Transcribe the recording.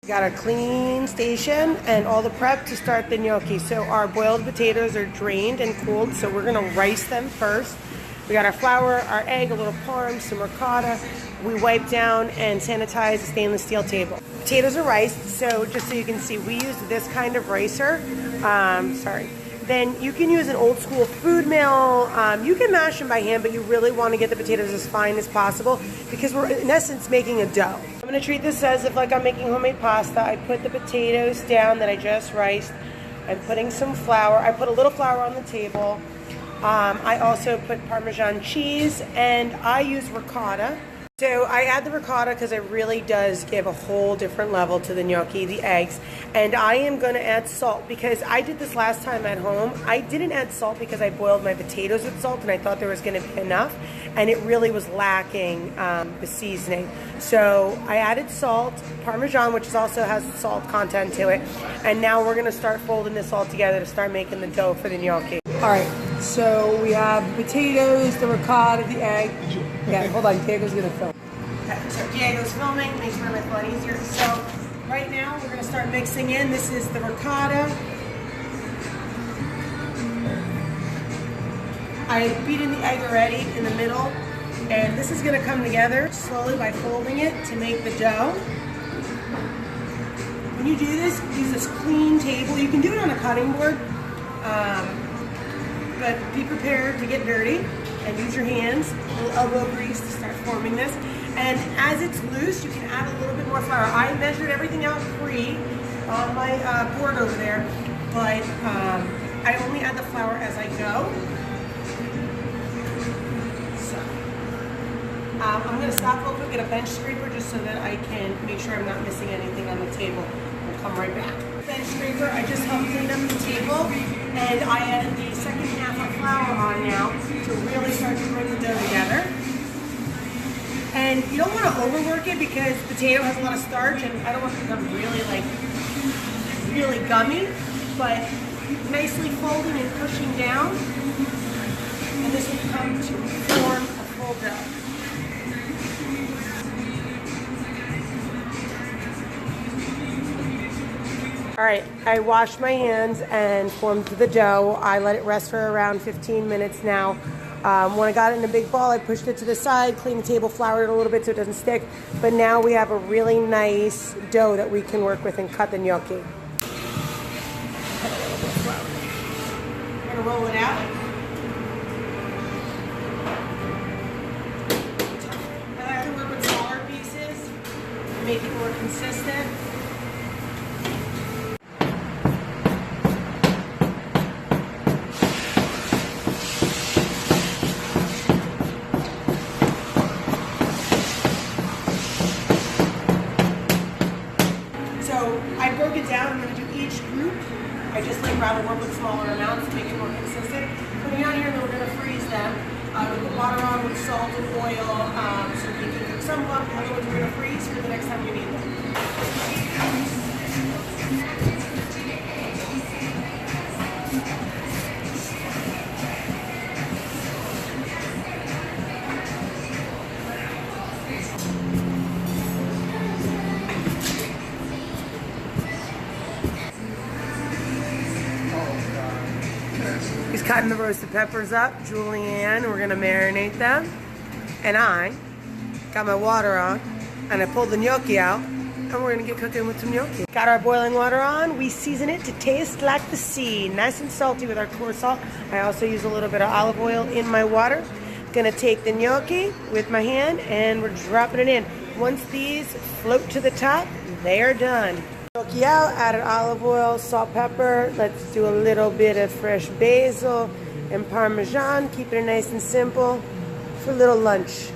Got our clean station and all the prep to start the gnocchi. So our boiled potatoes are drained and cooled, so we're gonna rice them first. We got our flour, our egg, a little parm, some ricotta. We wipe down and sanitize the stainless steel table. Potatoes are riced, so just so you can see, we use this kind of ricer. Then you can use an old school food mill. You can mash them by hand, but you really want to get the potatoes as fine as possible because we're in essence making a dough. I'm gonna treat this as if like I'm making homemade pasta. I put the potatoes down that I just riced. I'm putting some flour. I put a little flour on the table. I also put Parmesan cheese and I use ricotta. So I add the ricotta because it really does give a whole different level to the gnocchi, the eggs. And I am going to add salt because I did this last time at home. I didn't add salt because I boiled my potatoes with salt and I thought there was going to be enough. And it really was lacking the seasoning. So I added salt, Parmesan, which also has salt content to it. And now we're going to start folding this all together to start making the dough for the gnocchi. All right, so we have the potatoes, the ricotta, the egg. Yeah, hold on, Diego's gonna film. Okay, so Diego's filming, makes my life a lot easier. So right now we're gonna start mixing in. This is the ricotta. I beat in the egg already in the middle, and this is gonna come together slowly by folding it to make the dough. When you do this, use this clean table. You can do it on a cutting board, but be prepared to get dirty and use your hands, a little elbow grease to start forming this. And as it's loose, you can add a little bit more flour. I measured everything out pre on my board over there, but I only add the flour as I go. So I'm gonna stop real quick, get a bench scraper just so that I can make sure I'm not missing anything on the table. We'll come right back. Bench scraper, I just helped clean up the table, and I added the second half of flour on now to really start to bring the dough together. And you don't want to overwork it because the potato has a lot of starch and I don't want it to become really gummy, but nicely folding and pushing down, and this will come to form a full dough. All right, I washed my hands and formed the dough. I let it rest for around 15 minutes now. When I got it in a big ball, I pushed it to the side, cleaned the table, floured it a little bit so it doesn't stick. But now we have a really nice dough that we can work with and cut the gnocchi. We're gonna roll it out. I like to work with smaller pieces, make it more consistent. So I broke it down. I'm going to do each group. I just rather work with smaller amounts to make it more consistent. Putting on here, and then we're going to freeze them. We put water on with salt and oil so we can cook some of them. Other ones we're going to freeze for the next time you need them. He's cutting the roasted peppers up, Julianne, we're gonna marinate them. And I got my water on, and I pulled the gnocchi out, and we're gonna get cooking with some gnocchi. Got our boiling water on, we season it to taste like the sea. Nice and salty with our core salt. I also use a little bit of olive oil in my water. Gonna take the gnocchi with my hand, and we're dropping it in. Once these float to the top, they are done. Gnocchi out, added olive oil, salt, pepper. Let's do a little bit of fresh basil and Parmesan. Keep it nice and simple for a little lunch.